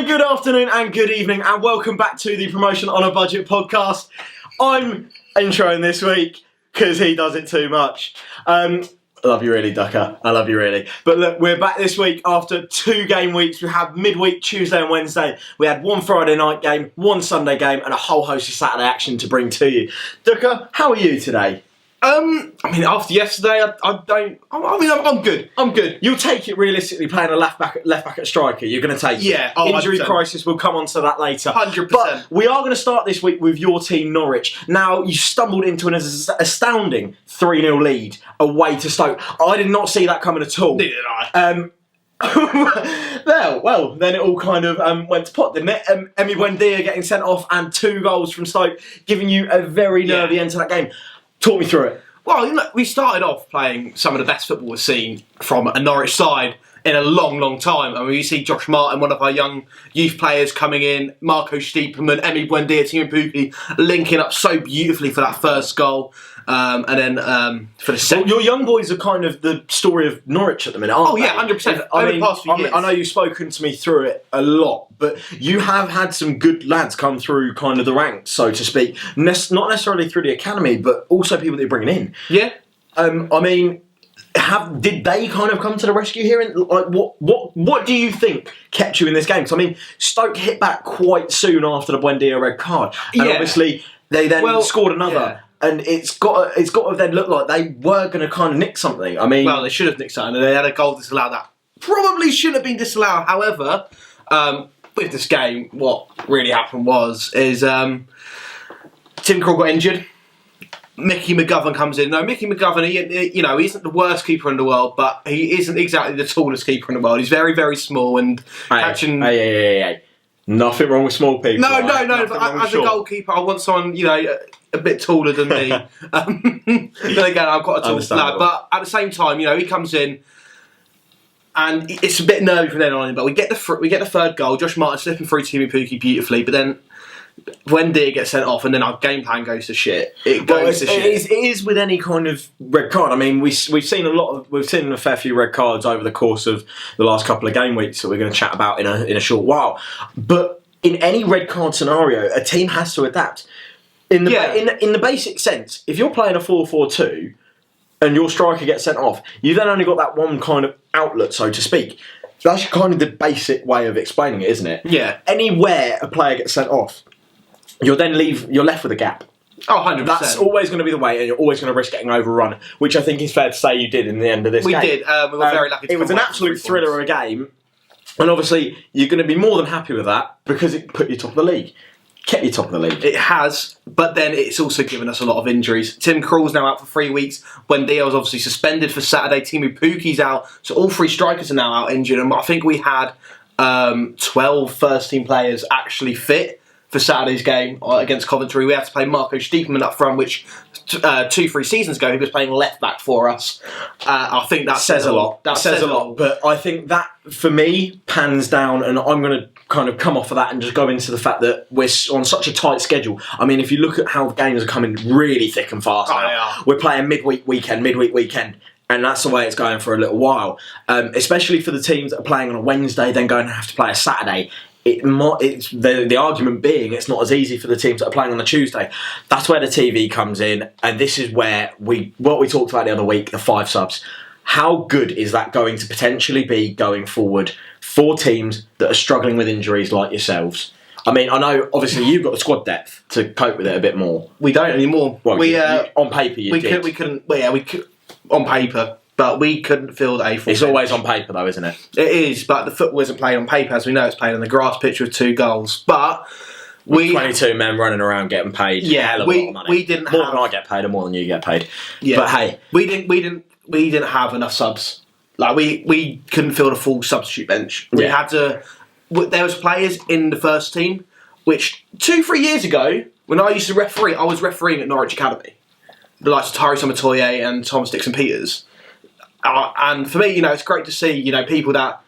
Good afternoon and good evening, and welcome back to the Promotion on a Budget podcast. I'm introing this week because he does it too much. I love you really, Doeke. I love you really. But look, we're back this week after 2 game weeks. We had midweek Tuesday and Wednesday. We had 1 Friday night game, 1 Sunday game, and a whole host of Saturday action to bring to you. Doeke, how are you today? After yesterday, I'm good. I'm good. You'll take it realistically playing a left back at striker. You're going to take it. Injury 100%. crisis. We'll come on to that later. 100%. But we are going to start this week with your team, Norwich. Now, you stumbled into an astounding 3-0 lead away to Stoke. I did not see that coming at all. Neither did I. Well, then it all kind of went to pot, didn't it? Emi Buendia getting sent off and 2 goals from Stoke, giving you a very nervy end to that game. Talk me through it. Well, we started off playing some of the best football we've seen from a Norwich side in a long, long time. I mean, you see Josh Martin, one of our young youth players, coming in, Marco Stiepermann, Emi Buendia, Timo Pukki, linking up so beautifully for that first goal. And then for the second... Well, your young boys are kind of the story of Norwich at the minute, aren't they? 100%. I know you've spoken to me through it a lot, but you have had some good lads come through kind of the ranks, so to speak. Not necessarily through the academy, but also people that you're bringing in. Yeah. Did they kind of come to the rescue here? And like, what do you think kept you in this game? Because I mean, Stoke hit back quite soon after the Buendia red card, and obviously they then scored another. Yeah. And it's got to then look like they were going to kind of nick something. I mean, well, they should have nicked something, and they had a goal disallowed that probably shouldn't have been disallowed. However, with this game, what really happened is Tim Krul got injured. Mickey McGovern comes in. No, Mickey McGovern, he isn't the worst keeper in the world, but he isn't exactly the tallest keeper in the world. He's very, very small and catching. Hey. Nothing wrong with small people. No. But as a goalkeeper, I want someone, a bit taller than me. Then again, I've got a tall lad, but at the same time, he comes in, and it's a bit nervy from then on. But we get the third goal. Josh Martin slipping through Timo Pukki beautifully, but then Buendia gets sent off, and then our game plan goes to shit. It is with any kind of red card. I mean, we've seen a fair few red cards over the course of the last couple of game weeks that we're going to chat about in a short while. But in any red card scenario, a team has to adapt. In the basic sense, if you're playing a 4-4-2 and your striker gets sent off, you then only got that one kind of outlet, so to speak. That's kind of the basic way of explaining it, isn't it? Yeah. Anywhere a player gets sent off, you're left with a gap. Oh, 100%. That's always going to be the way, and you're always going to risk getting overrun, which I think is fair to say you did in the end of this game. We did. We were very lucky to It was an absolute thriller of a game, and obviously you're going to be more than happy with that because it put you top of the league. Kept you top of the league. It has, but then it's also given us a lot of injuries. Tim Krul's now out for 3 weeks. Buendia was obviously suspended for Saturday. Timo Pukki's out. So all 3 strikers are now out injured. And I think we had 12 first-team players actually fit for Saturday's game against Coventry. We had to play Marco Stiepermann up front, which 2-3 seasons ago he was playing left back for us. I think that says a lot. That says a lot. But I think that, for me, pans down, and I'm going to kind of come off of that and just go into the fact that we're on such a tight schedule. I mean, if you look at how the games are coming really thick and fast now, we're playing midweek weekend, and that's the way it's going for a little while. Especially for the teams that are playing on a Wednesday, then going to have to play a Saturday. It's the argument being it's not as easy for the teams that are playing on a Tuesday. That's where the TV comes in, and this is where what we talked about the other week, the 5 subs. How good is that going to potentially be going forward for teams that are struggling with injuries like yourselves? I mean, I know obviously you've got the squad depth to cope with it a bit more. We don't anymore. Well, on paper you did. We couldn't. Well, yeah, we could on paper. But we couldn't field a full It's bench. always on paper though, isn't it? It is, but the football isn't played on paper. As we know, it's played on the grass pitch with 2 goals. But with 22 men running around getting paid a hell of a lot of money. We didn't more than I get paid and more than you get paid. Yeah. But hey. We didn't have enough subs. Like we couldn't field a full substitute bench. We had to. There was players in the first team, which 2-3 years ago, when I used to referee, I was refereeing at Norwich Academy. The likes of Tyree Somatoye and Thomas Dixon-Peters. And for me, it's great to see, people that,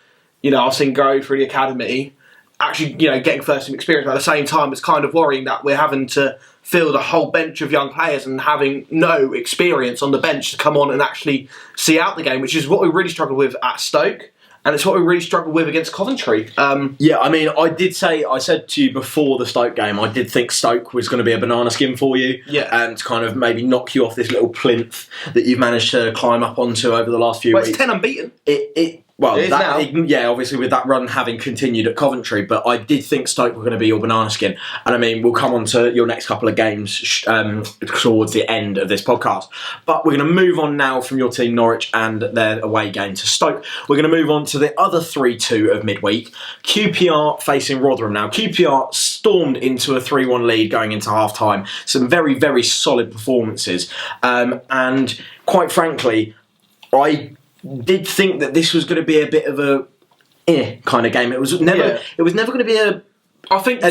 I've seen go through the academy actually, getting first team experience. But at the same time, it's kind of worrying that we're having to field a whole bench of young players and having no experience on the bench to come on and actually see out the game, which is what we really struggled with at Stoke. And it's what we really struggled with against Coventry. Yeah, I mean, I said to you before the Stoke game, I did think Stoke was going to be a banana skin for you. Yeah. And kind of maybe knock you off this little plinth that you've managed to climb up onto over the last few weeks. It's 10 unbeaten. Obviously with that run having continued at Coventry, but I did think Stoke were going to be your banana skin. And I mean, we'll come on to your next couple of games towards the end of this podcast. But we're going to move on now from your team, Norwich, and their away game to Stoke. We're going to move on to the other 3-2 of midweek. QPR facing Rotherham now. QPR stormed into a 3-1 lead going into half-time. Some very, very solid performances. And quite frankly, I did think that this was going to be a bit of a kind of game. It was never going to be a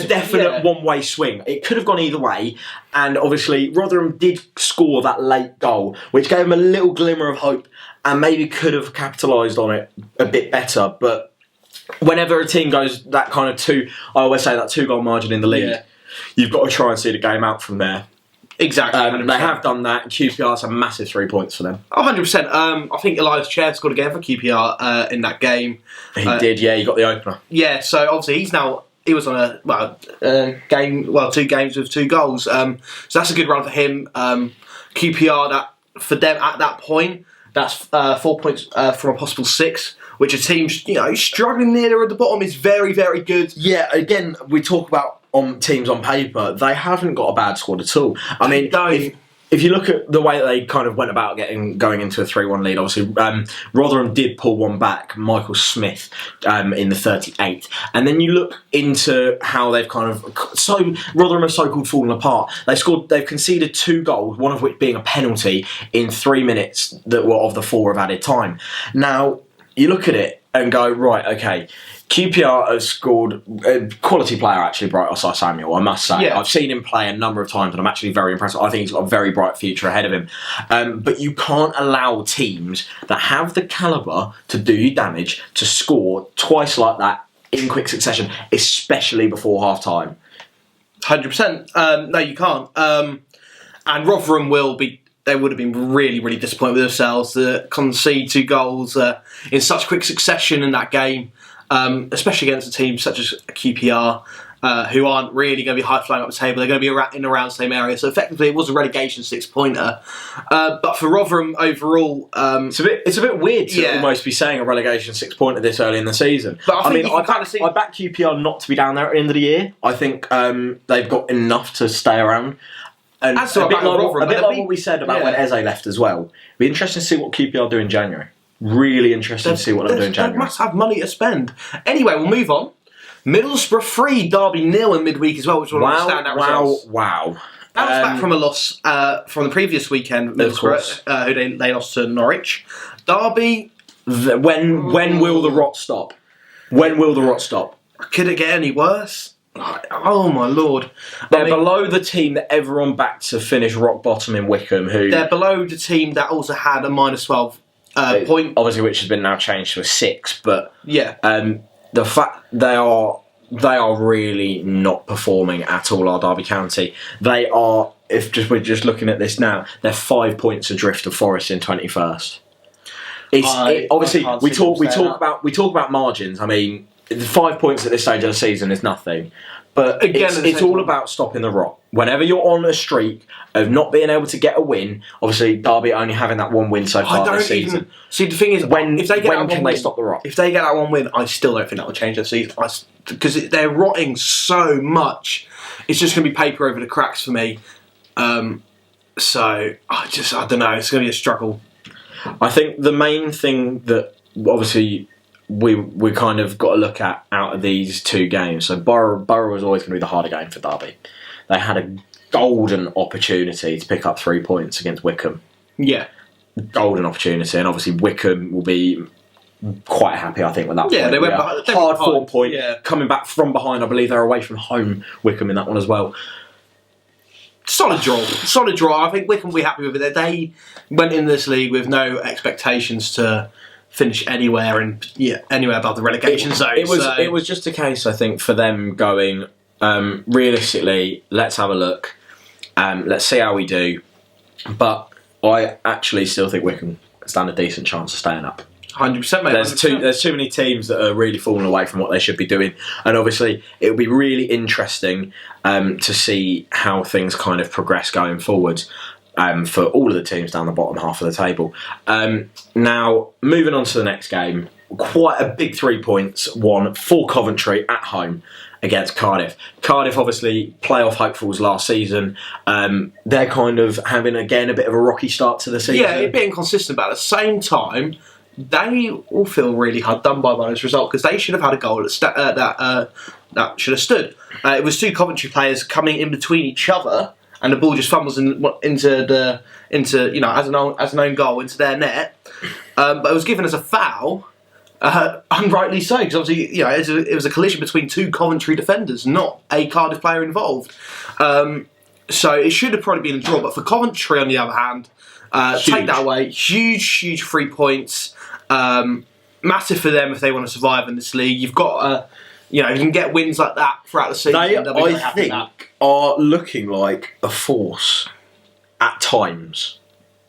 definite one-way swing. It could have gone either way, and obviously Rotherham did score that late goal, which gave them a little glimmer of hope, and maybe could have capitalised on it a bit better. But whenever a team goes that kind of I always say that 2-goal margin in the lead, you've got to try and see the game out from there. Exactly. They have done that. QPR's a massive 3 points for them. 100%. I think Elias Chair scored again for QPR in that game. He did, yeah. He got the opener. Yeah, so obviously he was on two games with 2 goals. So that's a good run for him. QPR, for them at that point, that's 4 points from a possible 6, which a team struggling near at the bottom is very, very good. Yeah, again, we talk about on teams on paper, they haven't got a bad squad at all. I mean, if you look at the way that they kind of went about going into a 3-1 lead, obviously Rotherham did pull one back, Michael Smith, in the 38th. And then you look into how they've Rotherham have so-called fallen apart. They've conceded 2 goals, one of which being a penalty in 3 minutes that were of the 4 of added time. Now, you look at it and go, right, okay, QPR has scored a quality player, actually, Bright Osai-Samuel, I must say. Yeah. I've seen him play a number of times and I'm actually very impressed. I think he's got a very bright future ahead of him. But you can't allow teams that have the calibre to do you damage to score twice like that in quick succession, especially before half-time. 100%. No, you can't. And Rotherham they would have been really, really disappointed with themselves to concede 2 goals in such quick succession in that game. Especially against a team such as QPR, who aren't really going to be high-flying up the table. They're going to be in around the same area. So effectively, it was a relegation 6-pointer. But for Rotherham overall, it's a bit weird to almost be saying a relegation 6-pointer this early in the season. But I back QPR not to be down there at the end of the year. I think they've got enough to stay around. And a bit like what we said about when Eze left as well. It'd be interesting to see what QPR do in January. Really interesting to see what they're doing in January. They must have money to spend. Anyway, we'll move on. Middlesbrough 3, Derby 0 in midweek as well, which was one of the standout results. Wow. That was back from a loss from the previous weekend, Middlesbrough, who they lost to Norwich. Derby... When will the rot stop? When will the rot stop? Could it get any worse? Oh my lord. They're below the team that everyone backed to finish rock bottom in Wickham. They're below the team that also had a -12 point, obviously, which has been now changed to a 6. But the fact they are really not performing at all. Our Derby County, they are. We're just looking at this now, they're 5 points adrift of Forest in 21st. Obviously, we talk about margins. I mean, 5 points at this stage of the season is nothing. But again, it's all about stopping the rot. Whenever you're on a streak of not being able to get a win, obviously Derby only having that 1 win so far this season. See, the thing is, when can they stop the rot? If they get that 1 win, I still don't think that will change their season. Because they're rotting so much. It's just going to be paper over the cracks for me. So, I don't know. It's going to be a struggle. I think the main thing that, obviously, we kind of got to look at out of these 2 games. So Borough was always going to be the harder game for Derby. They had a golden opportunity to pick up 3 points against Wickham. Yeah. Golden opportunity. And obviously Wickham will be quite happy, I think, with that point. Yeah, they went behind. Hard 4 point. Yeah. Coming back from behind. I believe they're away from home, Wickham, in that one as well. Solid draw. I think Wickham will be happy with it. They went in this league with no expectations to finish anywhere above the relegation zone. It was just a case, I think, for them going, realistically, let's have a look. Let's see how we do. But I actually still think Wycombe stand a decent chance of staying up. 100%, mate. There's too many teams that are really falling away from what they should be doing, and obviously it will be really interesting to see how things kind of progress going forward for all of the teams down the bottom half of the table. Now, moving on to the next game, quite a big 3 points won for Coventry at home against Cardiff. Cardiff, obviously, playoff hopefuls last season. They're kind of having, again, a bit of a rocky start to the season. Yeah, a bit inconsistent, but at the same time, they all feel really hard done by this result because they should have had a goal that should have stood. It was two Coventry players coming in between each other, and the ball just fumbles into as an own goal into their net. But it was given as a foul, unrightly so, because obviously it was a collision between two Coventry defenders, not a Cardiff player involved. So it should have probably been a draw. But for Coventry, on the other hand, take that away. Huge 3 points. Massive for them if they want to survive in this league. You've got, you can get wins like that throughout the season. They, I think, are looking like a force at times.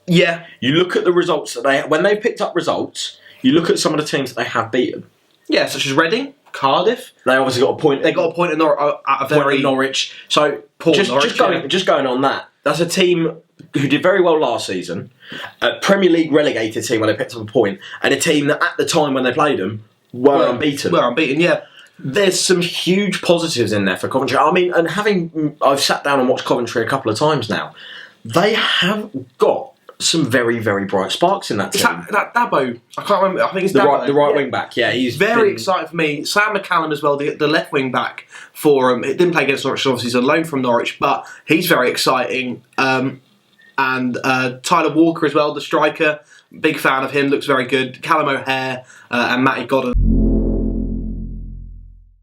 Yeah. You look at the results that when they picked up results, you look at some of the teams that they have beaten. Yeah, such as Reading, Cardiff. They obviously got a point. They got a point at Norwich. So just going on that, that's a team who did very well last season, a Premier League relegated team when they picked up a point, and a team that at the time when they played them were unbeaten. Yeah. There's some huge positives in there for Coventry. I mean, and I've sat down and watched Coventry a couple of times now. They have got some very, very bright sparks in that team. That Dabo, I can't remember. I think it's Dabo. The right wing back. Yeah, he's very exciting for me. Sam McCallum as well, the left wing back for him. It didn't play against Norwich, obviously he's on loan from Norwich, but he's very exciting. And Tyler Walker as well, the striker. Big fan of him. Looks very good. Callum O'Hare and Matty Godden.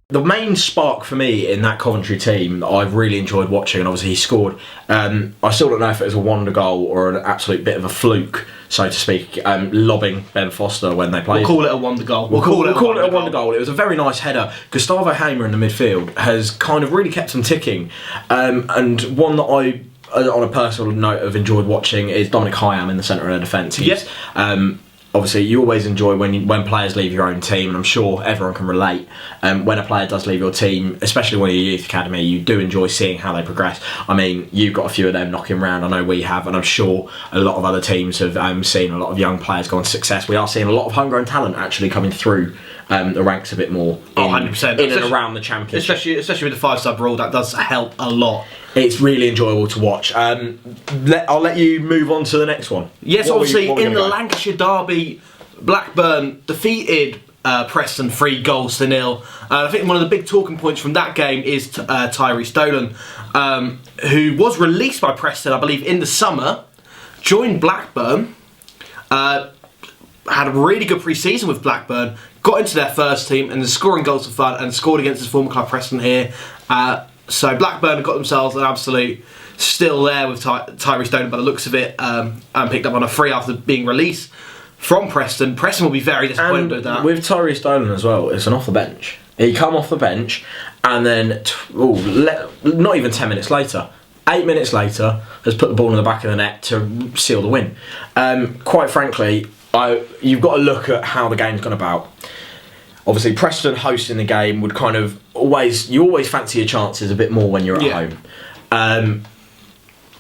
The main spark for me in that Coventry team that I've really enjoyed watching, and obviously he scored, I still don't know if it was a wonder goal or an absolute bit of a fluke, so to speak, lobbing Ben Foster when they played. We'll call it a wonder goal. We'll call it a wonder goal. It was a very nice header. Gustavo Hamer in the midfield has kind of really kept them ticking, and one that I, on a personal note, have enjoyed watching is Dominic Hyam in the centre of the defence. Yes. Obviously, you always enjoy when players leave your own team, and I'm sure everyone can relate. When a player does leave your team, especially when you're a youth academy, you do enjoy seeing how they progress. I mean, you've got a few of them knocking around. I know we have, and I'm sure a lot of other teams have seen a lot of young players go on to success. We are seeing a lot of homegrown talent actually coming through the ranks a bit more. 100%. In and around the championship. Especially with the 5-sub rule, that does help a lot. It's really enjoyable to watch. I'll let you move on to the next one. Yes, obviously, in the Lancashire derby, Blackburn defeated Preston 3-0. I think one of the big talking points from that game is Tyrese Dolan, who was released by Preston, I believe, in the summer, joined Blackburn, had a really good pre-season with Blackburn, got into their first team and is scoring goals for fun and scored against his former club Preston here. So Blackburn have got themselves an absolute still there with Tyrese Dolan by the looks of it, and picked up on a free after being released from Preston. Preston will be very disappointed with that. With Tyrese Dolan as well, it's an off the bench. He come off the bench and then, not even 10 minutes later, 8 minutes later, has put the ball in the back of the net to seal the win. Quite frankly, you've got to look at how the game's gone about. Obviously, Preston hosting the game would kind of you always fancy your chances a bit more when you're at home.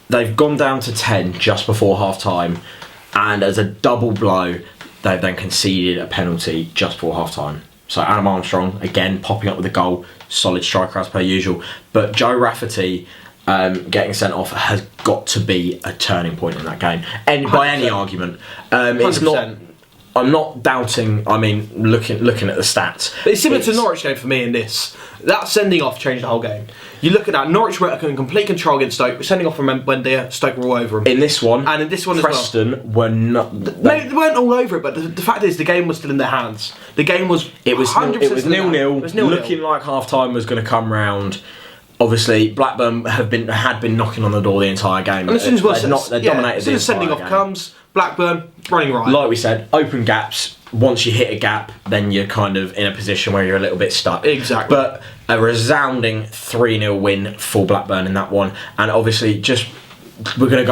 They've gone down to 10 just before half time, and as a double blow, they've then conceded a penalty just before half time. So Adam Armstrong, again, popping up with a goal, solid striker as per usual. But Joe Rafferty getting sent off has got to be a turning point in that game. By any argument. It's not. I'm not doubting. I mean, looking at the stats, but it's similar to the Norwich game for me in this. That sending off changed the whole game. You look at that, Norwich were in complete control against Stoke, but sending off from when Stoke were all over them. In this one, and in this one Preston as well. were not. No, they weren't all over it, but the fact is, the game was still in their hands. The game was. It was 100% 0-0. Looking like half time was going to come round. obviously Blackburn had been knocking on the door the entire game. And as soon as they dominated as soon as sending off game. comes, Blackburn running right. Like we said, open gaps. Once you hit a gap, then you're kind of in a position where you're a little bit stuck. Exactly. But a resounding 3-0 win for Blackburn in that one, and obviously we're not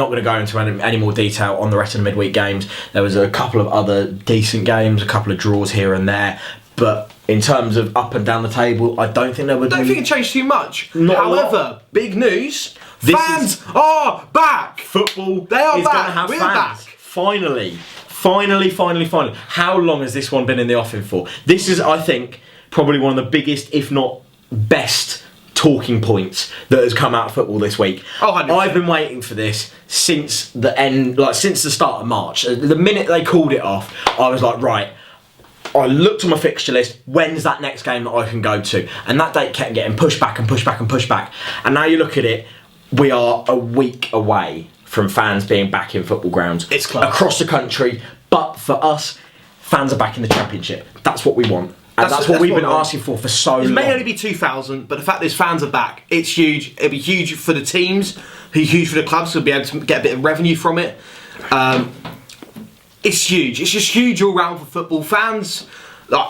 going to go into any more detail on the rest of the midweek games. There was a couple of other decent games, a couple of draws here and there, but in terms of up and down the table, I don't think there would. I don't think it changed too much. Not However, big news: fans are back. Football They are is back. going to have We're fans. back. Finally. How long has this one been in the offing for? This is, I think, probably one of the biggest, if not best, talking points that has come out of football this week. Oh, 100%. I've been waiting for this since the start of March. The minute they called it off, I was like, right. I looked on my fixture list, when's that next game that I can go to? And that date kept getting pushed back and pushed back and pushed back. And now you look at it, we are a week away from fans being back in football grounds. It's close. Across the country. But for us, fans are back in the Championship. That's what we want. And that's what we've been asking for so long. It may only be 2,000, but the fact is fans are back. It's huge. It'll be huge for the teams, huge for the clubs. We'll be able to get a bit of revenue from it. It's huge. It's just huge all round for football fans. Like,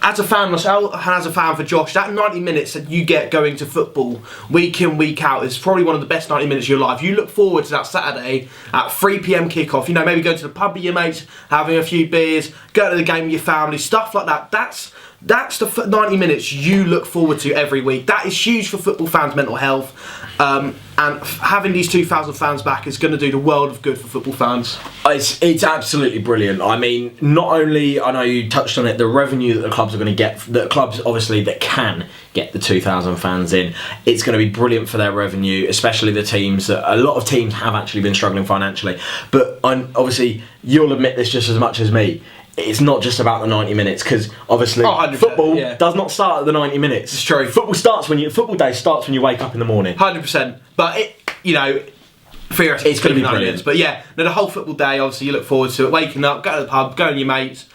as a fan myself, and as a fan for Josh, that 90 minutes that you get going to football week in, week out is probably one of the best 90 minutes of your life. You look forward to that Saturday at 3 p.m. kickoff. You know, maybe go to the pub with your mates, having a few beers, go to the game with your family, stuff like that. That's the 90 minutes you look forward to every week. That is huge for football fans' mental health. And having these 2,000 fans back is going to do the world of good for football fans. It's absolutely brilliant. I mean, not only, I know you touched on it, the revenue that the clubs are going to get, the clubs obviously that can get the 2,000 fans in, it's going to be brilliant for their revenue, especially the teams that, a lot of teams have actually been struggling financially. But obviously, you'll admit this just as much as me. It's not just about the 90 minutes, because obviously football does not start at the 90 minutes. It's true. Football day starts when you wake up in the morning. 100%. But theoretically, it's going to be 90 brilliant. minutes. But yeah, the whole football day, obviously, you look forward to it. Waking up, go to the pub, go with your mates.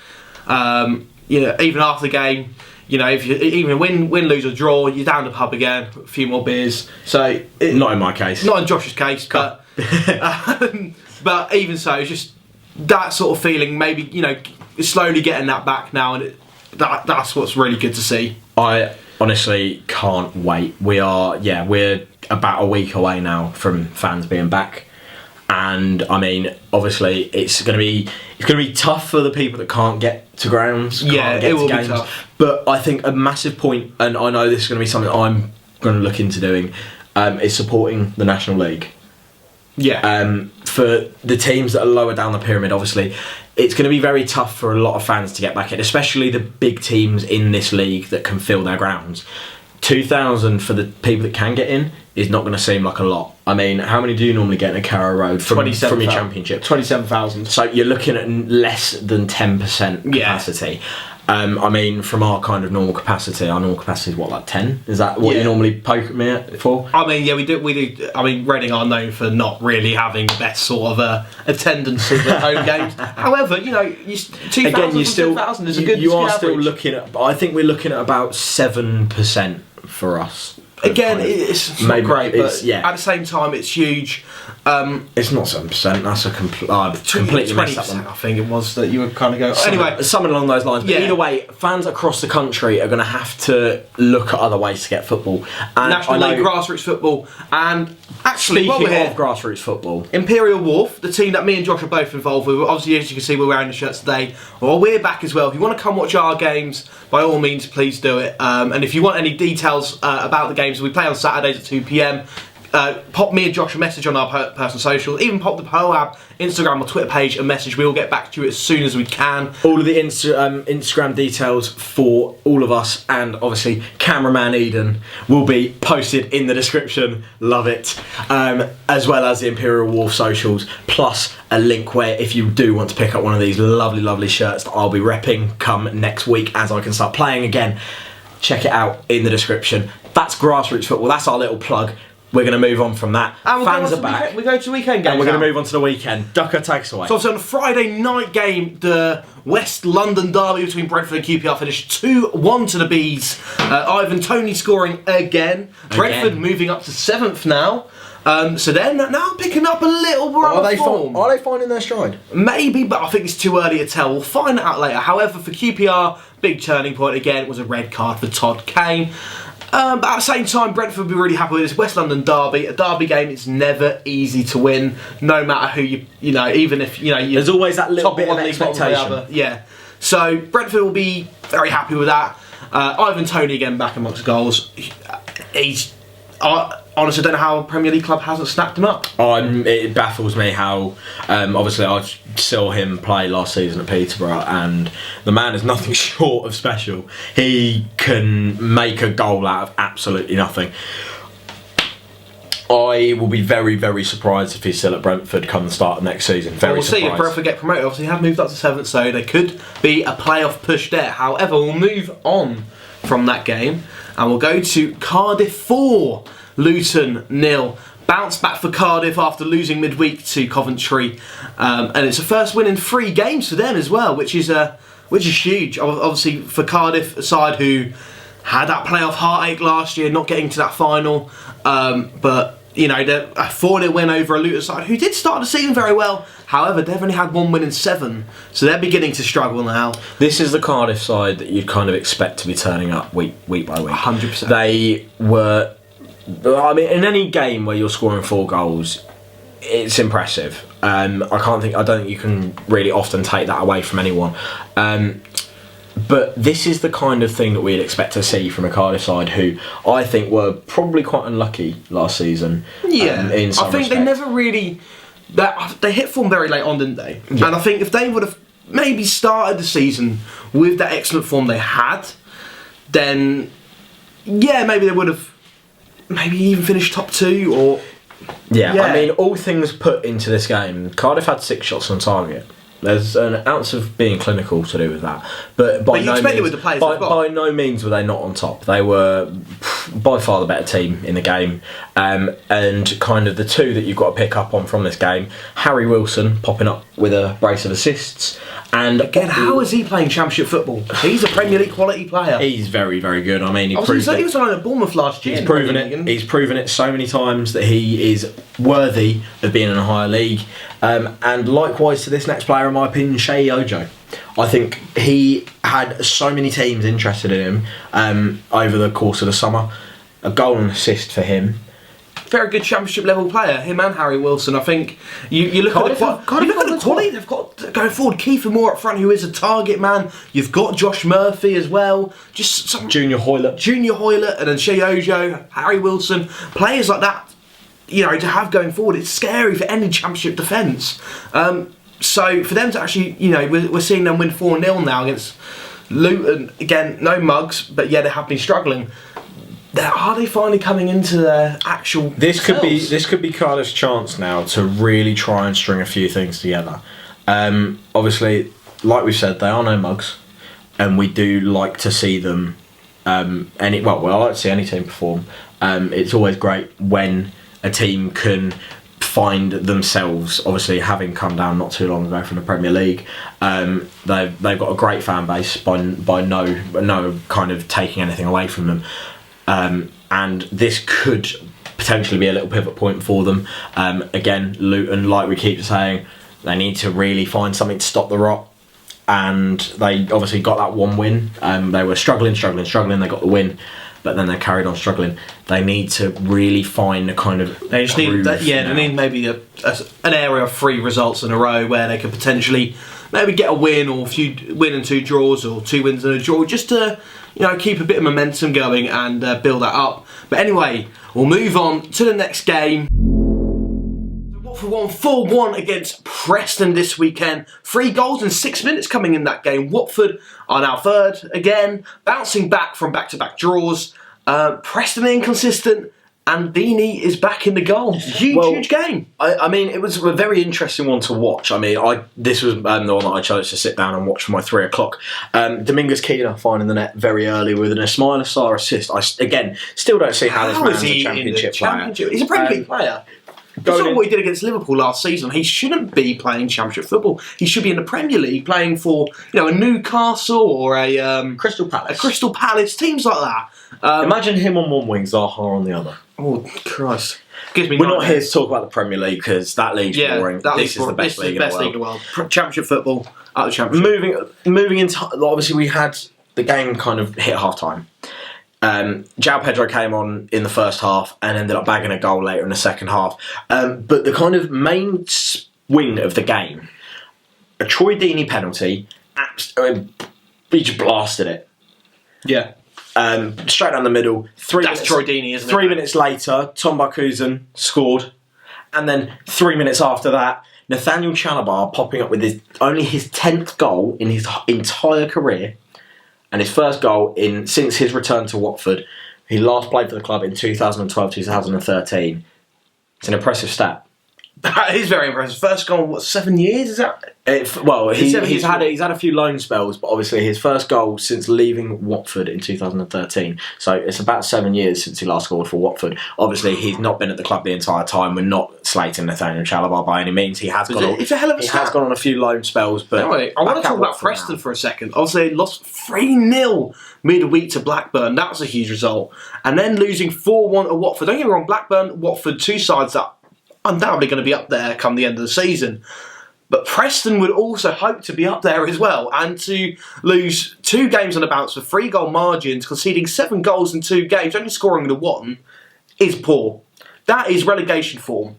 Even after the game, if you even win, lose or draw, you're down the pub again, a few more beers. So not in my case. Not in Josh's case, but but even so, it's just that sort of feeling. Maybe slowly getting that back now, and that's what's really good to see. I honestly can't wait. We're about a week away now from fans being back, and I mean, obviously, it's going to be tough for the people that can't get to grounds. It will be tough. But I think a massive point, and I know this is going to be something I'm going to look into doing, is supporting the National League. Yeah. For the teams that are lower down the pyramid, obviously, it's going to be very tough for a lot of fans to get back in, especially the big teams in this league that can fill their grounds. 2,000 for the people that can get in is not going to seem like a lot. I mean, how many do you normally get in a Carrow Road from your Championship? 27,000. So you're looking at less than 10% capacity. I mean, from our kind of normal capacity, our normal capacity is what, like 10? Is that what you normally poke me at for? I mean, we do. I mean, Reading are known for not really having the best sort of attendance at the home games. However, 2,000 is a good. You are still looking at. I think we're looking at about 7% for us. Again, it's not great, but at the same time, it's huge. It's not 7%. That's a completely messed up one. I think it was that you were kind of going. Anyway, something along those lines. But either way, fans across the country are going to have to look at other ways to get football. And National League grassroots football, and actually, speaking of grassroots football, Imperial Wharf, the team that me and Josh are both involved with. Obviously, as you can see, we're wearing the shirts today. Well, we're back as well. If you want to come watch our games, by all means, please do it. And if you want any details about the games, we play on Saturdays at 2 p.m. Pop me and Josh a message on our personal social. Even pop the POAB Instagram or Twitter page a message. We will get back to you as soon as we can. All of the Instagram details for all of us, and obviously cameraman Eden, will be posted in the description. Love it. As well as the Imperial Wharf socials, plus a link where if you do want to pick up one of these lovely shirts that I'll be repping come next week as I can start playing again, check it out in the description. That's grassroots football. That's our little plug. we're going to move on from that. And Fans are back. We go to weekend games. And we're going to now. move on to the weekend. Doeke, take us away. So obviously on the Friday night game, the West London derby between Brentford and QPR finished 2-1 to the Bees. Ivan Toney scoring again. Brentford moving up to 7th now. So they're now picking up a little run of form. Are they finding their stride? Maybe, but I think it's too early to tell. We'll find out later. However, for QPR, big turning point again. It was a red card for Todd Kane. But at the same time, Brentford will be really happy with this West London derby. A derby game is never easy to win, no matter who you know. Even if there's always that little bit of expectation. Yeah. So Brentford will be very happy with that. Ivan Toney again back amongst goals. He's honestly, I don't know how a Premier League club hasn't snapped him up. It baffles me how, obviously I saw him play last season at Peterborough, and the man is nothing short of special. He can make a goal out of absolutely nothing. I will be very, very surprised if he's still at Brentford come the start of next season. We'll see if Brentford get promoted. Obviously, they have moved up to 7th, so there could be a playoff push there. However, we'll move on from that game, and we'll go to Cardiff 4. Luton 0. Bounce back for Cardiff after losing midweek to Coventry, and it's a first win in 3 games for them as well, which is huge. Obviously for Cardiff, a side who had that playoff heartache last year, not getting to that final, but they're a 4-0 win over a Luton side who did start the season very well. However, they've only had 1 win in 7, so they're beginning to struggle now. This is the Cardiff side that you'd kind of expect to be turning up week by week. 100%. They were. I mean, in any game where you're scoring 4 goals, it's impressive. I don't think you can really often take that away from anyone. But this is the kind of thing that we'd expect to see from a Cardiff side who I think were probably quite unlucky last season. Yeah, in some I think respect. they never really. They hit form very late on, didn't they? Yeah. And I think if they would have maybe started the season with that excellent form they had, then maybe they would have. Maybe even finish top 2 or... Yeah, I mean, all things put into this game, Cardiff had 6 shots on target. There's an ounce of being clinical to do with that. But you expect it with the players they've got. By no means were they not on top. They were by far the better team in the game. And kind of the 2 that you've got to pick up on from this game, Harry Wilson popping up with a brace of assists. And again, how is he playing Championship football? He's a Premier League quality player. He's very, very good. I mean, he was on at Bournemouth last year. He's proven it so many times that he is worthy of being in a higher league. And likewise to this next player, in my opinion, Shea Ojo. I think he had so many teams interested in him over the course of the summer. A goal and assist for him. Very good Championship level player, him and Harry Wilson. I think you look at the quality they've got going forward. Kiefer Moore up front, who is a target man. You've got Josh Murphy as well. Just some Junior Hoylett, and then Shea Ojo, Harry Wilson, players like that. To have going forward, it's scary for any Championship defence. So for them to actually, we're seeing them win 4-0 now against Luton. Again, no mugs, but they have been struggling. Are they finally coming into their actual? This could be Cardiff's chance now to really try and string a few things together. Obviously, like we said, they are no mugs, and we do like to see them. I like to see any team perform. It's always great when a team can find themselves. Obviously, having come down not too long ago from the Premier League, they've got a great fan base by no kind of taking anything away from them. And this could potentially be a little pivot point for them. Again, Luton, like we keep saying, they need to really find something to stop the rot. And they obviously got that 1 win. They were struggling. They got the win, but then they carried on struggling. They need to really find a kind of. They just need they need maybe an area of 3 results in a row where they could potentially maybe get a win or a few win and 2 draws or 2 wins and a draw, just to keep a bit of momentum going and build that up. But anyway, we'll move on to the next game. Watford won 4-1 against Preston this weekend. 3 goals in 6 minutes coming in that game. Watford are now 3rd again, bouncing back from back-to-back draws. Preston inconsistent. and Deeney is back in the goal. Huge game. I mean, it was a very interesting one to watch. I mean, this was the one that I chose to sit down and watch for my 3 o'clock. Domingos Keeler finding the net very early with an Ismail Assar assist. I still don't see how this man's a championship player. He's a Premier League player. That's not what he did against Liverpool last season. He shouldn't be playing Championship football. He should be in the Premier League playing for a Newcastle or a Crystal Palace. A Crystal Palace, teams like that. Imagine him on one wing, Zaha on the other. Oh Christ! Gives me We're not here to talk about the Premier League because that league's boring. This is the best league in the world. Championship football out of the Championship. Moving into, obviously we had the game kind of hit half time. João Pedro came on in the first half and ended up bagging a goal later in the second half. But the kind of main swing of the game, a Troy Deeney penalty, he just blasted it. Yeah. Straight down the middle. That's Troy Deeney, isn't it? 3 minutes later, Tom Barkhuizen scored. And then 3 minutes after that, Nathaniel Chalabar popping up with only his 10th goal in his entire career. And his first goal since his return to Watford. He last played for the club in 2012-2013. It's an impressive stat. That is very impressive. First goal, 7 years? Is that? He's had a few loan spells, but obviously his first goal since leaving Watford in 2013. So it's about 7 years since he last scored for Watford. Obviously, he's not been at the club the entire time. We're not slating Nathaniel Chalabar by any means. It's a hell of a start. He has gone on a few loan spells, but anyway, I want to talk about Preston for a second. Obviously, they lost 3-0 midweek to Blackburn. That was a huge result. And then losing 4-1 to Watford. Don't get me wrong, Blackburn, Watford, two sides that undoubtedly going to be up there come the end of the season. But Preston would also hope to be up there as well. And to lose 2 games on the bounce with 3-goal margins, conceding 7 goals in 2 games, only scoring the 1, is poor. That is relegation form.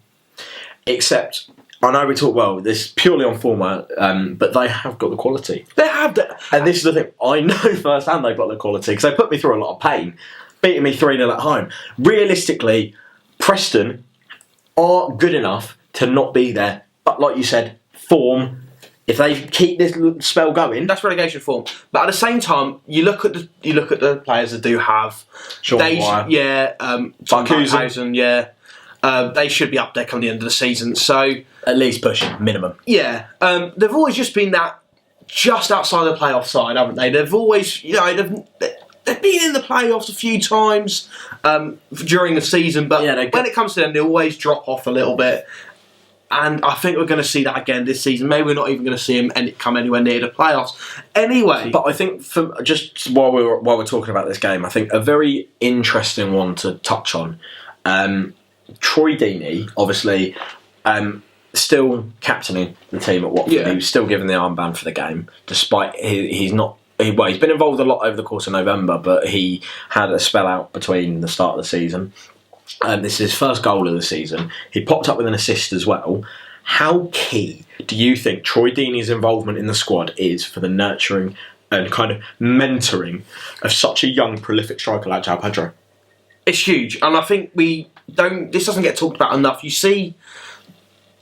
Except, I know we talk, this is purely on form, but they have got the quality. They have that. And this is the thing, I know firsthand they've got the quality, because they put me through a lot of pain, beating me 3-0 at home. Realistically, Preston are good enough to not be there. But like you said, form, if they keep this spell going, that's relegation form. But at the same time, you look at the players that do have Sean Wire, Barkhuizen, they should be up there come the end of the season. So at least pushing minimum. Yeah, they've always just been that just outside the playoff side, haven't they? They've always, they've been in the playoffs a few times during the season, but when it comes to them, they always drop off a little bit. And I think we're going to see that again this season. Maybe we're not even going to see them come anywhere near the playoffs. Anyway, but I think just while we're talking about this game, I think a very interesting one to touch on. Troy Deeney, obviously, still captaining the team at Watford. Yeah. He was still given the armband for the game, despite he's been involved a lot over the course of November, but he had a spell out between the start of the season. This is his first goal of the season. He popped up with an assist as well. How key do you think Troy Deeney's involvement in the squad is for the nurturing and kind of mentoring of such a young, prolific striker like João Pedro? It's huge, and I think this doesn't get talked about enough. You see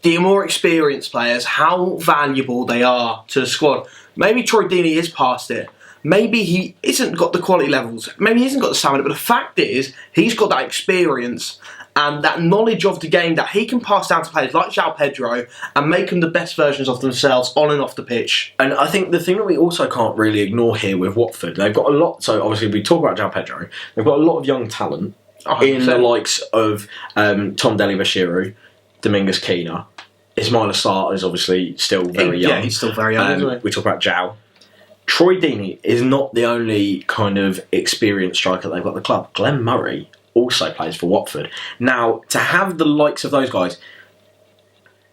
the more experienced players, how valuable they are to the squad. Maybe Troy Deeney is past it. Maybe he isn't got the quality levels. Maybe he hasn't got the stamina. But the fact is, he's got that experience and that knowledge of the game that he can pass down to players like João Pedro and make them the best versions of themselves on and off the pitch. And I think the thing that we also can't really ignore here with Watford, they've got a lot. So obviously we talk about João Pedro. They've got a lot of young talent 100%. In the likes of Tom Deli-Bashiru, Domingos Keeler. Ismail Assar is obviously still very young. Yeah, he's still very young, isn't he? We talk about João. Troy Deeney is not the only kind of experienced striker they've got at the club. Glenn Murray also plays for Watford. Now, to have the likes of those guys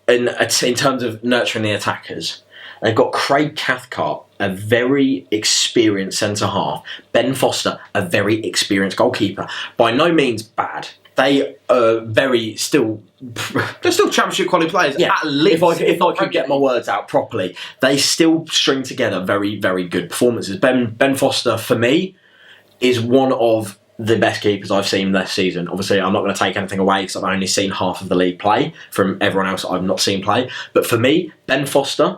in terms of nurturing the attackers, they've got Craig Cathcart, a very experienced centre-half. Ben Foster, a very experienced goalkeeper. By no means bad. They are they're still championship quality players. Yeah, at least. If I could get my words out properly, they still string together very, very good performances. Ben Foster, for me, is one of the best keepers I've seen this season. Obviously, I'm not going to take anything away because I've only seen half of the league play from everyone else I've not seen play. But for me, Ben Foster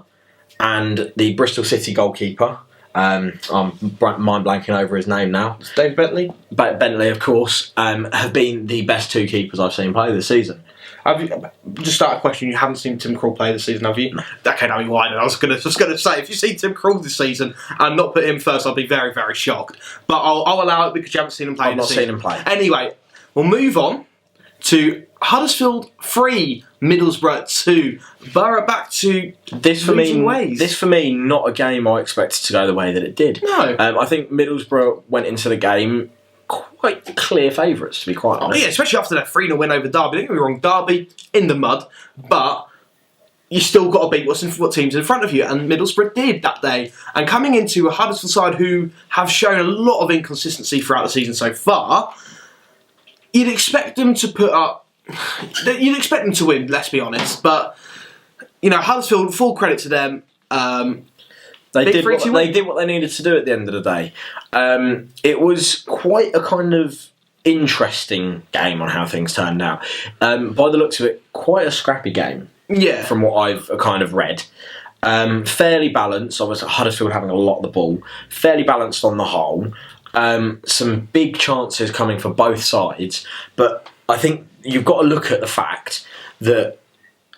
and the Bristol City goalkeeper, I'm mind blanking over his name now. Dave Bentley? Bentley, of course, have been the best two keepers I've seen play this season. Have you, just start a question, you haven't seen Tim Krul play this season, have you? Okay, now you I was going to say, if you see Tim Krul this season and not put him first, I'll be very, very shocked. But I'll allow it because you haven't seen him play I've not seen him play. Anyway, we'll move on to Huddersfield 3, Middlesbrough 2. Borough back to losing ways. This for me, not a game I expected to go the way that it did. No. I think Middlesbrough went into the game quite clear favourites, to be quite honest. Yeah, especially after that 3-0 win over Derby. Don't get me wrong, Derby in the mud, but you still got to beat what teams in front of you, and Middlesbrough did that day. And coming into a Huddersfield side who have shown a lot of inconsistency throughout the season so far, you'd expect them to put up... You'd expect them to win, let's be honest. But, Huddersfield, full credit to them. They did what they needed to do at the end of the day. It was quite a kind of interesting game on how things turned out. By the looks of it, quite a scrappy game. Yeah. From what I've kind of read. Fairly balanced. Obviously, Huddersfield having a lot of the ball. Fairly balanced on the whole. Some big chances coming for both sides. But I think you've got to look at the fact that,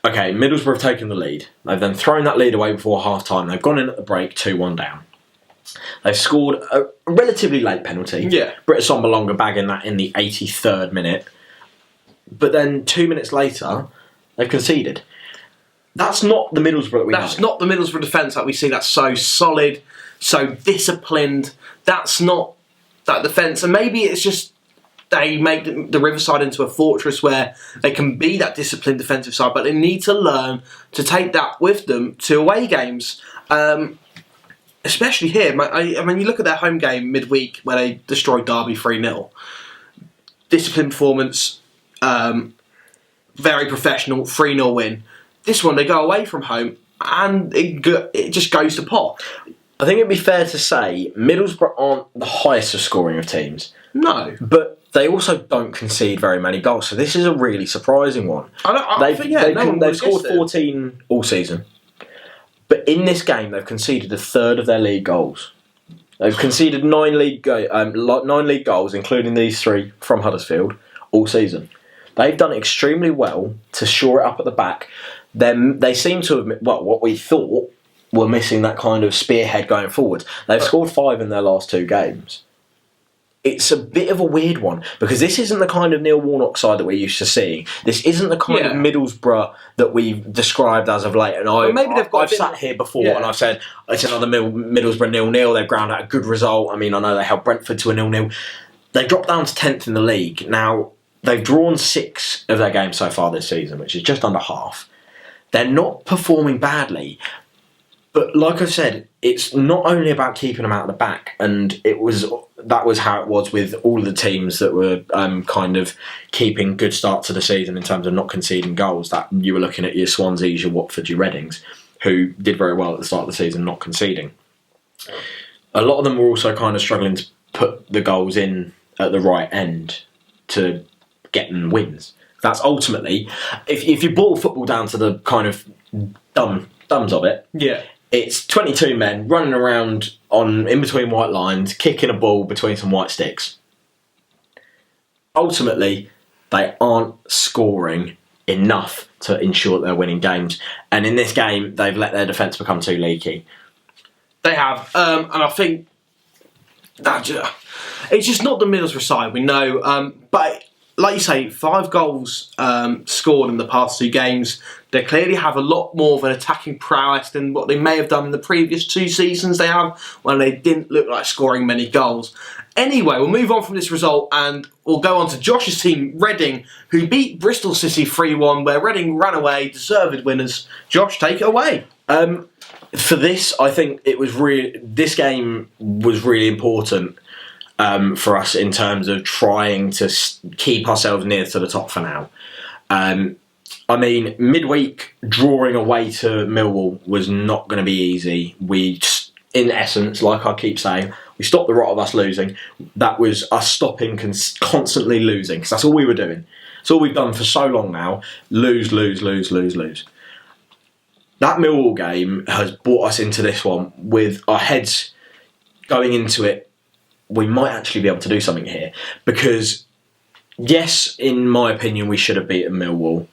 okay, Middlesbrough have taken the lead. They've then thrown that lead away before half-time. They've gone in at the break, 2-1 down. They've scored a relatively late penalty. Yeah. Britta Sombalonga bagging that in the 83rd minute. But then 2 minutes later, they've conceded. That's not the Middlesbrough that we know. That's not the Middlesbrough defence that we see. That's so solid, so disciplined. That's not that defence. And maybe it's just they make the Riverside into a fortress where they can be that disciplined defensive side, but they need to learn to take that with them to away games. Especially here. I mean, you look at their home game midweek where they destroyed Derby 3-0. Disciplined performance, very professional, 3-0 win. This one, they go away from home and it just goes to pot. I think it'd be fair to say Middlesbrough aren't the highest of scoring of teams. No. But they also don't concede very many goals, so this is a really surprising one. They've scored 14 all season. But in this game, they've conceded a third of their league goals. They've conceded 9 league goals, including these 3 from Huddersfield, all season. They've done extremely well to shore it up at the back. They seem to have, what we thought were missing that kind of spearhead going forward. They've scored 5 in their last 2 games. It's a bit of a weird one because this isn't the kind of Neil Warnock side that we're used to seeing. This isn't the kind of Middlesbrough that we've described as of late. And I've sat here before and I've said it's another Middlesbrough 0-0. They've ground out a good result. I mean, I know they held Brentford to a 0-0. They dropped down to 10th in the league. Now, they've drawn 6 of their games so far this season, which is just under half. They're not performing badly. But like I said, it's not only about keeping them out of the back, and that was how it was with all of the teams that were kind of keeping good starts to the season in terms of not conceding goals. That you were looking at your Swanseas, your Watfords, your Readings, who did very well at the start of the season, not conceding. A lot of them were also kind of struggling to put the goals in at the right end to get them wins. That's ultimately, if you boil football down to the kind of dumbs of it, it's 22 men running around in between white lines, kicking a ball between some white sticks. Ultimately, they aren't scoring enough to ensure that they're winning games. And in this game, they've let their defence become too leaky. They have. And I think it's just not the Middlesbrough side, we know. But like you say, 5 goals scored in the past 2 games. They clearly have a lot more of an attacking prowess than what they may have done in the previous 2 seasons they have, when they didn't look like scoring many goals. Anyway, we'll move on from this result and we'll go on to Josh's team, Reading, who beat Bristol City 3-1, where Reading ran away, deserved winners. Josh, take it away. For this, I think this game was really important for us in terms of trying to keep ourselves near to the top for now. I mean, midweek, drawing away to Millwall was not going to be easy. We, in essence, like I keep saying, we stopped the rot of us losing. That was us stopping constantly losing, because that's all we were doing. It's all we've done for so long now. Lose. That Millwall game has brought us into this one with our heads going into it, we might actually be able to do something here. Because, yes, in my opinion, we should have beaten Millwall.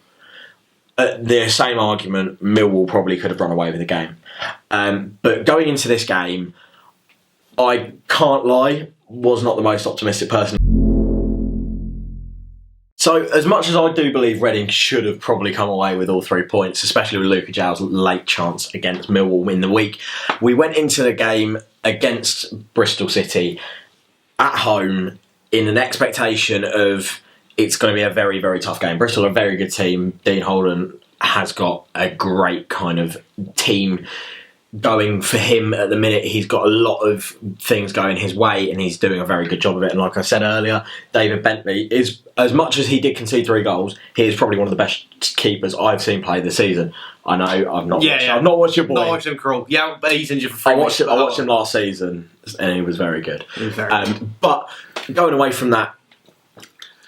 The same argument, Millwall probably could have run away with the game. But going into this game, I can't lie, was not the most optimistic person. So, as much as I do believe Reading should have probably come away with all 3 points, especially with Luka Jow's late chance against Millwall in the week, we went into the game against Bristol City at home in an expectation of it's going to be a very, very tough game. Bristol are a very good team. Dean Holden has got a great kind of team going for him at the minute. He's got a lot of things going his way and he's doing a very good job of it. And like I said earlier, David Bentley is, as much as he did concede 3 goals, he is probably one of the best keepers I've seen play this season. I know I've not watched your boy. Not watched him crawl. Yeah, but he's injured for 3 weeks. I watched him last season and he was very good. He was very good. But going away from that,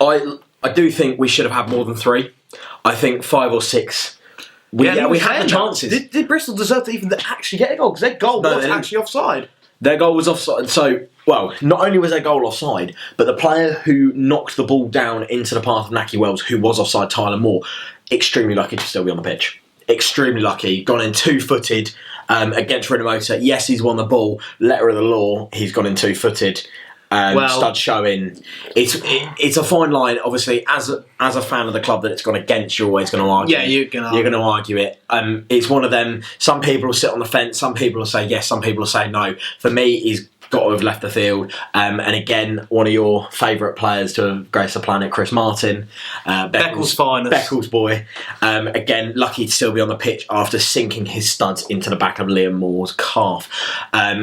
I do think we should have had more than 3. I think 5 or 6. We had the chances. Did Bristol deserve to even actually get a goal? Because their goal was actually offside. Their goal was offside. So, well, not only was their goal offside, but the player who knocked the ball down into the path of Naki Wells, who was offside, Tyler Moore, extremely lucky to still be on the pitch. Extremely lucky. Gone in 2-footed against Renamosa. Yes, he's won the ball. Letter of the law, he's gone in 2-footed. Stud showing. It's a fine line. Obviously, as a fan of the club that it's gone against, you're always going to argue. Yeah, you're going to argue it. It's one of them. Some people will sit on the fence. Some people will say yes. Some people will say no. For me, he's got to have left the field. And again, one of your favourite players to have graced the planet, Chris Martin, Beckles' finest. Beckles' boy. Again, lucky to still be on the pitch after sinking his studs into the back of Liam Moore's calf.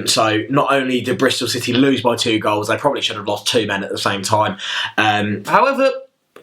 So not only did Bristol City lose by 2 goals, they probably should have lost 2 men at the same time. However,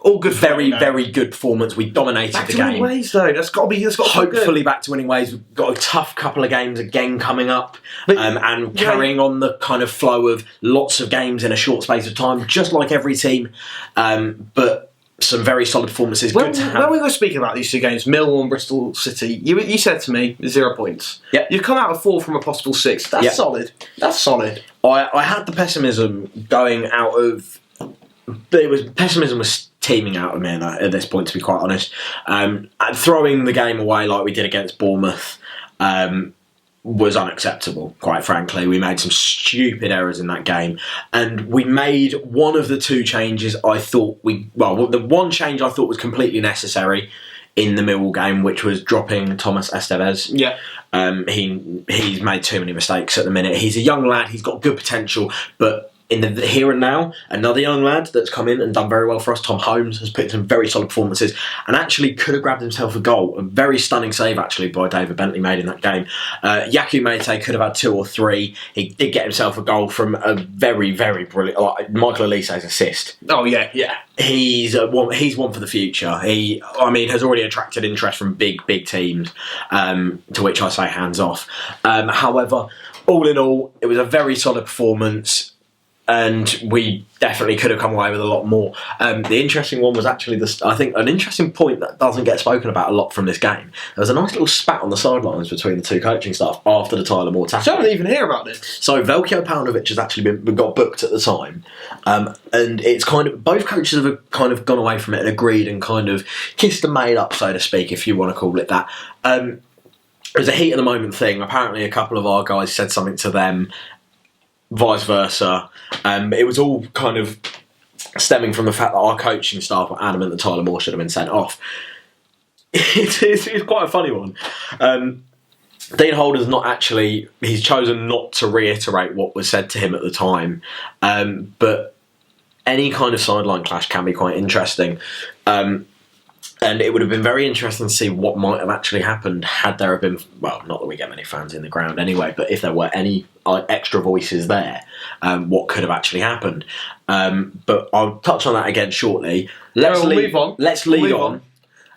all good. Very, very good performance. We dominated the game. Back to winning ways, though. That's got to be. Hopefully, back to winning ways. We've got a tough couple of games again coming up, and carrying on the kind of flow of lots of games in a short space of time, just like every team. But some very solid performances. When we were speaking about these 2 games, Millwall and Bristol City, you said to me 0 points. Yep. You've come out of 4 from a possible 6. That's solid. That's solid. I had the pessimism going out of. Pessimism was teeming out of me at this point, to be quite honest. Throwing the game away like we did against Bournemouth was unacceptable, quite frankly. We made some stupid errors in that game. And we made one of the 2 changes the one change I thought was completely necessary in the Millwall game, which was dropping Thomas Estevez. Yeah. He's made too many mistakes at the minute. He's a young lad, he's got good potential, but in the here and now, another young lad that's come in and done very well for us, Tom Holmes, has put in some very solid performances and actually could have grabbed himself a goal. A very stunning save, actually, by David Bentley made in that game. Yaku Mate could have had 2 or 3. He did get himself a goal from a very, very brilliant Michael Elise's assist. Oh, yeah. He's one for the future. He has already attracted interest from big teams, to which I say hands off. However, all in all, it was a very solid performance. And we definitely could have come away with a lot more. The interesting one was actually I think an interesting point that doesn't get spoken about a lot from this game. There was a nice little spat on the sidelines between the 2 coaching staff after the Tyler Moore tackle. I didn't even hear about this. So Veljko Paunovic has actually got booked at the time, and it's kind of both coaches have kind of gone away from it and agreed and kind of kissed and made up, so to speak, if you want to call it that. It was a heat of the moment thing. Apparently, a couple of our guys said something to them. Vice versa. It was all kind of stemming from the fact that our coaching staff were adamant that Tyler Moore should have been sent off. It's quite a funny one. Dean Holden's he's chosen not to reiterate what was said to him at the time, but any kind of sideline clash can be quite interesting. And it would have been very interesting to see what might have actually happened had there have been, well, not that we get many fans in the ground anyway, but if there were any extra voices there, what could have actually happened. But I'll touch on that again shortly. Let's leave on.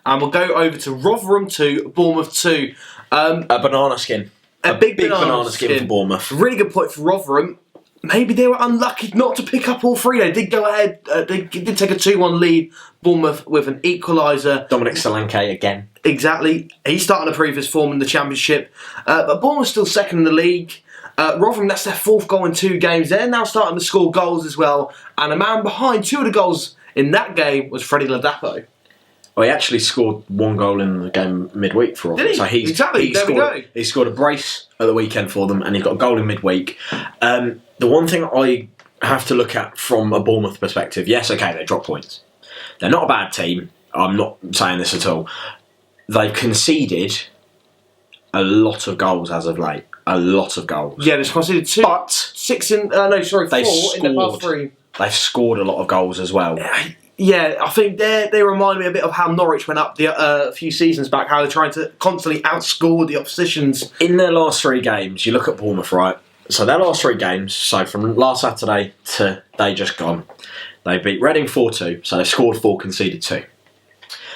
And we'll go over to Rotherham 2, Bournemouth 2. A banana skin. A big banana skin for Bournemouth. Really good point for Rotherham. Maybe they were unlucky not to pick up all 3. They did go ahead. They did take a 2-1 lead. Bournemouth with an equaliser. Dominic Solanke again. Exactly. He's starting to prove his form in the Championship. But Bournemouth still second in the league. Rotherham, that's their 4th goal in 2 games. They're now starting to score goals as well. And a man behind 2 of the goals in that game was Freddie Ladapo. Well, he actually scored 1 goal in the game midweek for Rotherham. Did he? So Exactly, there we go. He scored a brace at the weekend for them, and he got a goal in midweek. The one thing I have to look at from a Bournemouth perspective, yes, okay, they dropped points. They're not a bad team. I'm not saying this at all. They've conceded a lot of goals as of late. A lot of goals. Yeah, they've conceded 2. But 4 in the past 3. They've scored a lot of goals as well. Yeah, I think they remind me a bit of how Norwich went up a few seasons back, how they're trying to constantly outscore the oppositions. In their last 3 games, you look at Bournemouth, right? So their last 3 games, so from last Saturday to they just gone, they beat Reading 4-2, so they scored 4, conceded 2.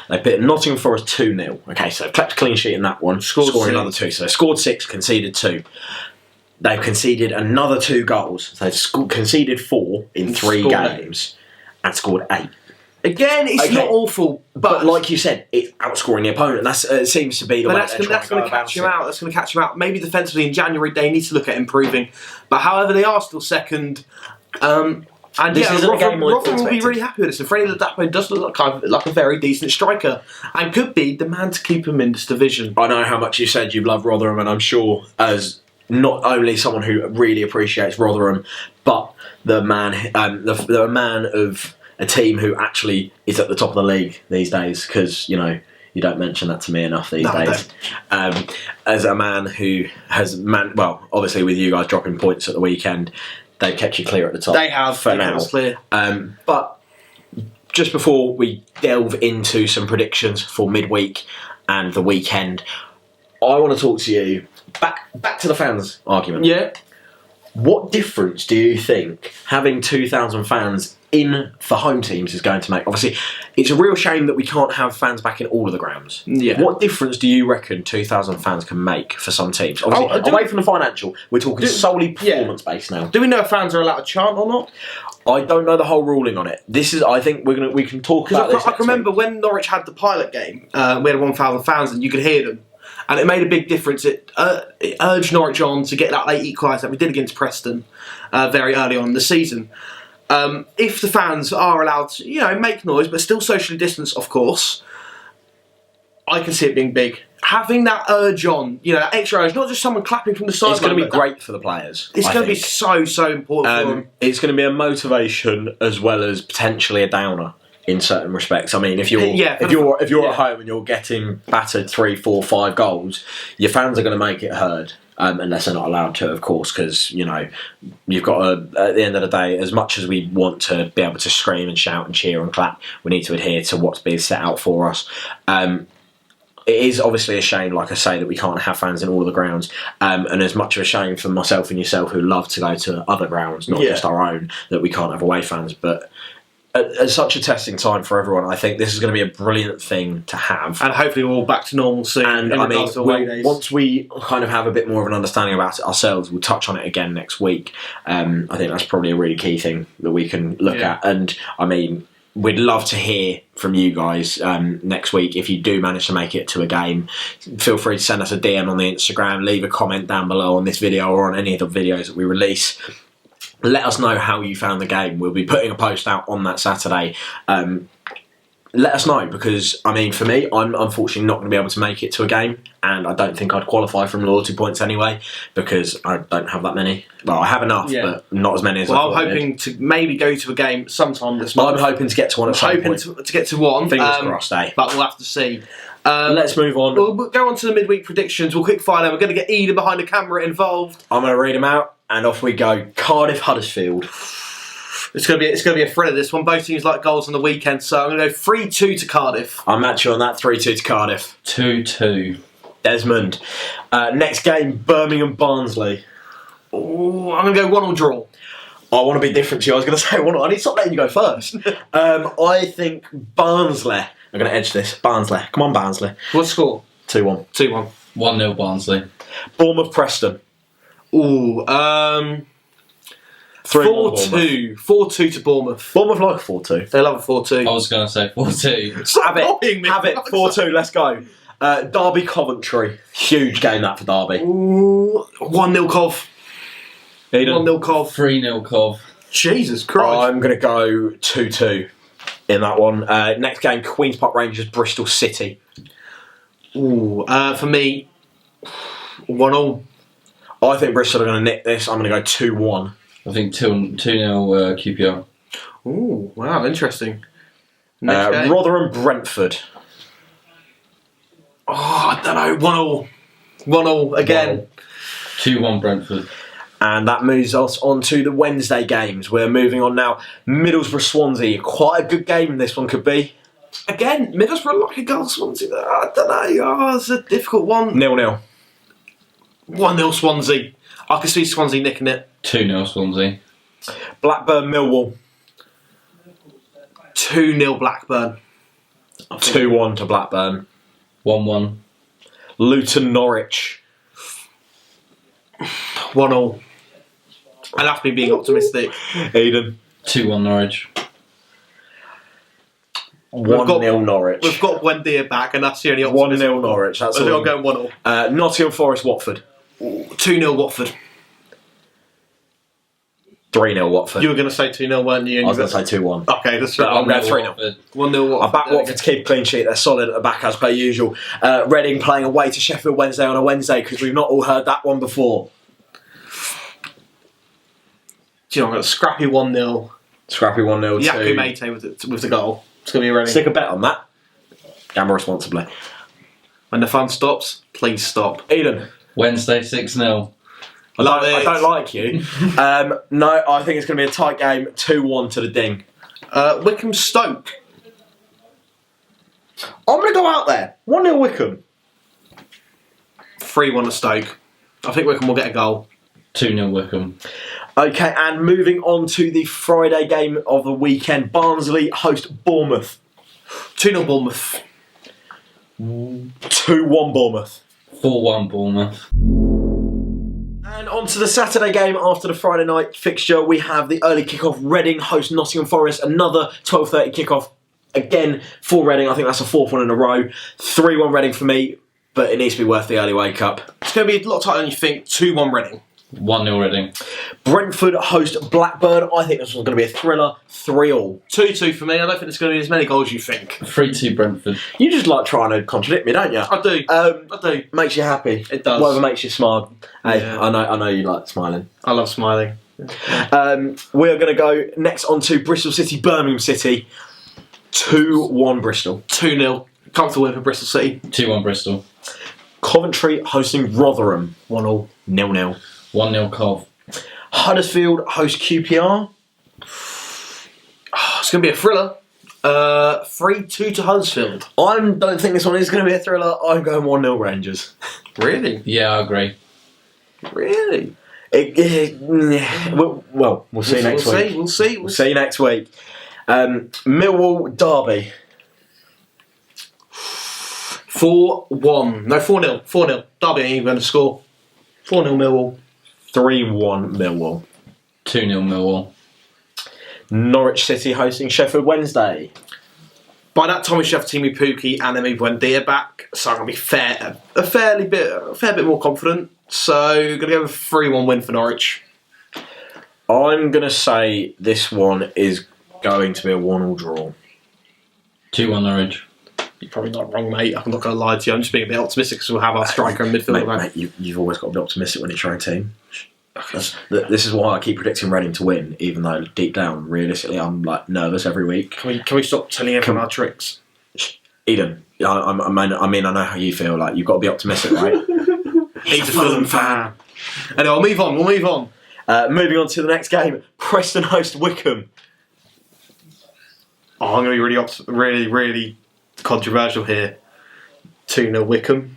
They beat Nottingham Forest 2-0. Okay, so they've kept a clean sheet in that one, scoring another 2. So they scored 6, conceded 2. They've conceded another 2 goals. So they've conceded 4 in 3 games and scored 8. Again, it's not awful, but like you said, it's outscoring the opponent. It seems to be the way that's going to catch him out. That's going to catch him out. Maybe defensively in January they need to look at improving. But however, they are still second. And this isn't a game Rotherham will be really happy with this. And Freddie Ladapo does look like a very decent striker and could be the man to keep him in this division. I know how much you said you love Rotherham, and I'm sure as not only someone who really appreciates Rotherham, but the man of a team who actually is at the top of the league these days, because, you know, you don't mention that to me enough these days. As a man who has, obviously with you guys dropping points at the weekend, they've kept you clear at the top. They have, for now. Clear. But just before we delve into some predictions for midweek and the weekend, I want to talk to you, back to the fans argument. Yeah. What difference do you think having 2,000 fans in for home teams is going to make? Obviously, it's a real shame that we can't have fans back in all of the grounds. Yeah. What difference do you reckon 2,000 fans can make for some teams? Obviously, away from the financial, we're talking solely performance-based now. Do we know if fans are allowed to chant or not? I don't know the whole ruling on it. I think we can talk about this. I can remember when Norwich had the pilot game, we had 1,000 fans and you could hear them. And it made a big difference. It urged Norwich on to get that late equaliser that we did against Preston very early on in the season. If the fans are allowed to, make noise, but still socially distanced, of course, I can see it being big. Having that urge on, that extra urge, not just someone clapping from the side. It's going to be great for the players. It's going to be so important for them. It's going to be a motivation as well as potentially a downer in certain respects. I mean, if you're at home and you're getting battered 3, 4, 5 goals, your fans are going to make it heard. Unless they're not allowed to, of course, because, you've got to, at the end of the day, as much as we want to be able to scream and shout and cheer and clap, we need to adhere to what's being set out for us. It is obviously a shame, like I say, that we can't have fans in all of the grounds. And as much of a shame for myself and yourself who love to go to other grounds, not just our own, that we can't have away fans. But at such a testing time for everyone, I think this is going to be a brilliant thing to have. And hopefully we're all back to normal soon. And I mean, once we kind of have a bit more of an understanding about it ourselves, we'll touch on it again next week. I think that's probably a really key thing that we can look at. And I mean, we'd love to hear from you guys next week. If you do manage to make it to a game, feel free to send us a DM on the Instagram, leave a comment down below on this video or on any of the videos that we release. Let us know how you found the game. We'll be putting a post out on that Saturday. Let us know, because, I mean, for me, I'm unfortunately not going to be able to make it to a game, and I don't think I'd qualify from loyalty points anyway, because I don't have that many. Well, I have enough, but not as many as I thought. I'm hoping to maybe go to a game sometime this month. I'm hoping to get to one at some point. To get to one. Fingers crossed, eh? But we'll have to see. Let's move on. We'll go on to the midweek predictions. We'll quick fire them. We're going to get Eden behind the camera involved. I'm going to read them out, and off we go. Cardiff Huddersfield. It's going to be a thriller, this one. Both teams like goals on the weekend, so I'm going to go 3-2 to Cardiff. I'll match you on that, 3-2 to Cardiff. 2-2. Desmond. Next game, Birmingham Barnsley. Ooh, I'm going to go 1-1 draw. I want to be different to you. I was going to say 1-1. I need to stop letting you go first. I think Barnsley. I'm going to edge this. Barnsley. Come on, Barnsley. What score? 2-1. 2-1. 1-0 Barnsley. Bournemouth Preston. Ooh, 4-2. 4-2 to Bournemouth. Bournemouth like a 4-2. They love a 4-2. I was going to say 4-2. Have it. 4-2. Let's go. Derby Coventry. Huge game that for Derby. Ooh, 1-0 Cov. Eden? 1-0 Cov. 3-0 Cov. Jesus Christ. I'm going to go 2-2 in that one. Next game, Queen's Park Rangers, Bristol City. Ooh, for me, 1-0. I think Bristol are going to nick this. I'm going to go 2-1. I think 2-0 QPR. Ooh, wow, interesting. Next game. Rotherham, Brentford. Oh, I don't know. 1-0 again. 2-1 Brentford. And that moves us on to the Wednesday games. We're moving on now. Middlesbrough, Swansea. Quite a good game this one could be. Again, Middlesbrough like a goal. Swansea. I don't know. Oh, it's a difficult one. 0-0. 1-0 Swansea. I can see Swansea nicking it. 2-0 Swansea. Blackburn, Millwall. 2-0 Blackburn. 2-1 to Blackburn. 1-1. Luton, Norwich. 1-0. I'll have to be being optimistic. Eden. 2-1 Norwich. 1-0 Norwich. We've got Buendia back, and that's the only optimism. 1-0 Norwich. That's I'm all. going 1-0. Nottingham Forest, Watford. 2-0 Watford. 3-0 Watford. You were going to say 2-0, weren't you? I was going to say 2-1. Okay, that's But right. I'm going 1-0 3-0. Watford. 1-0 Watford. I back Watford to keep a clean sheet. They're solid at the back as per usual. Reading playing away to Sheffield Wednesday on a Wednesday because we've not all heard that one before. Do you know, I'm going to scrappy 1-0. Scrappy 1-0 Yaku to... Mate with the goal. It's going to be a Reading. Stick a bet on that. Gamble responsibly. When the fun stops, please stop. Eden. Wednesday 6-0. I don't like you. No, I think it's going to be a tight game. 2-1 to the Ding. Wickham Stoke. I'm going to go out there. 1-0 Wickham. 3-1 to Stoke. I think Wickham will get a goal. 2-0 Wickham. Okay, and moving on to the Friday game of the weekend. Barnsley host Bournemouth. 2-0 Bournemouth. 2-1 Bournemouth. 4-1 Bournemouth. And on to the Saturday game after the Friday night fixture. We have the early kickoff. Reading host Nottingham Forest. Another 12:30 kickoff. Again for Reading. I think that's a fourth one in a row. 3-1 Reading for me, but it needs to be worth the early wake up. It's going to be a lot tighter than you think. 2-1 Reading. 1-0 Reading. Brentford host Blackburn. I think this one's going to be a thriller. 3-all. 2-2 for me. I don't think there's going to be as many goals as you think. 3-2 Brentford. You just like trying to contradict me, don't you? I do. I do. Makes you happy. It does. Whatever makes you smile. Hey, Yeah. I know you like smiling. I love smiling. We're going to go next on to Bristol City, Birmingham City. 2-1 Bristol. 2-0. Comfortable win for Bristol City. 2-1 Bristol. Coventry hosting Rotherham. 1-0. 0-0. 1-0 Cov. Huddersfield host QPR. It's going to be a thriller. 3-2 to Huddersfield. I don't think this one is going to be a thriller. I'm going 1-0 Rangers. Really? Yeah, I agree. Really? We'll see next week. We'll see. We'll see next week. Millwall Derby. 4-1. No, 4-0. 4-0. Derby ain't even going to score. 4-0 Millwall. 3-1 Millwall. 2-0 Millwall. Norwich City hosting Sheffield Wednesday. By that time, we should have Teemu Pukki and Emi Buendia back, so I'm going to be a fair bit more confident. So, going to go with a 3-1 win for Norwich. I'm going to say this one is going to be a 1-1 draw. 2-1 Norwich. You're probably not wrong, mate. I'm not going to lie to you. I'm just being a bit optimistic because we'll have our striker and midfielder back. Mate, you've always got to be optimistic when it's your own team. This is why I keep predicting Reading to win, even though deep down, realistically, I'm like nervous every week. Can we stop telling everyone our tricks? Eden, I mean, I know how you feel. Like you've got to be optimistic, right? He's a Fulham fan. Anyway, we'll move on. Moving on to the next game, Preston host Wickham. Oh, I'm going to be really controversial here. 2-0 Wickham.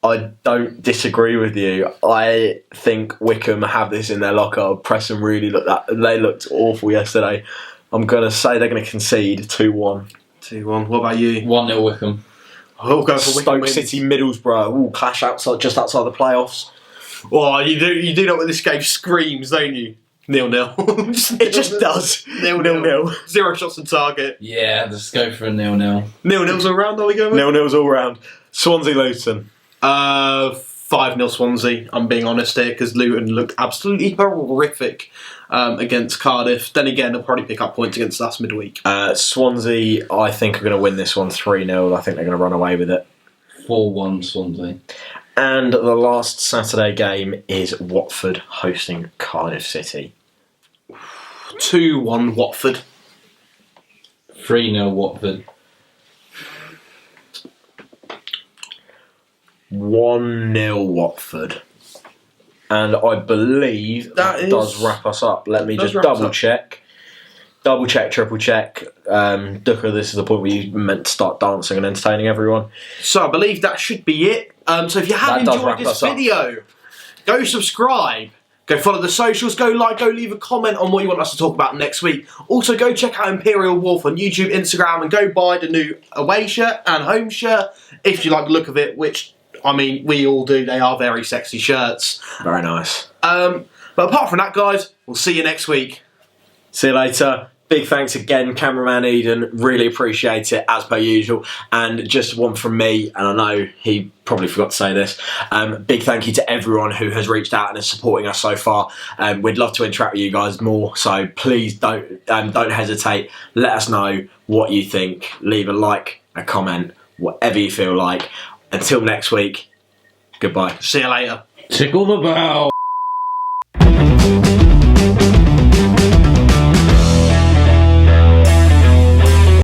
I don't disagree with you. I think Wickham have this in their locker. Preston really they looked awful yesterday. I'm going to say they're going to concede 2-1. 2-1. What about you? 1-0 Wickham. I'll go for Wickham. Stoke City, Middlesbrough. Ooh, clash just outside the playoffs. Oh, you do know what this game screams, don't you? 0-0. It just does. 0-0. 0 shots on target. Yeah, let's go for a 0-0. 0-0's all round, are we going with? 0-0's all round. Swansea Luton. 4-1 5-0 Swansea, I'm being honest here, because Luton looked absolutely horrific against Cardiff. Then again, they'll probably pick up points against us midweek. Swansea, I think, are going to win this one 3-0. I think they're going to run away with it. 4-1 Swansea. And the last Saturday game is Watford hosting Cardiff City. 2-1 Watford. 3-0 Watford. 1-0 Watford. And I believe that does wrap us up. Let me just double check. Double check, triple check. Doeke, this is the point where you meant to start dancing and entertaining everyone. So I believe that should be it. So if you have enjoyed this video, go subscribe. Go follow the socials, go like, go leave a comment on what you want us to talk about next week. Also, go check out Imperial Wharf on YouTube, Instagram, and go buy the new away shirt and home shirt if you like the look of it, which, I mean, we all do. They are very sexy shirts. Very nice. But apart from that, guys, we'll see you next week. See you later. Big thanks again, cameraman Eden. Really appreciate it, as per usual. And just one from me, and I know he probably forgot to say this. Big thank you to everyone who has reached out and is supporting us so far. We'd love to interact with you guys more, so please don't hesitate. Let us know what you think. Leave a like, a comment, whatever you feel like. Until next week, goodbye. See you later. Tickle the bell.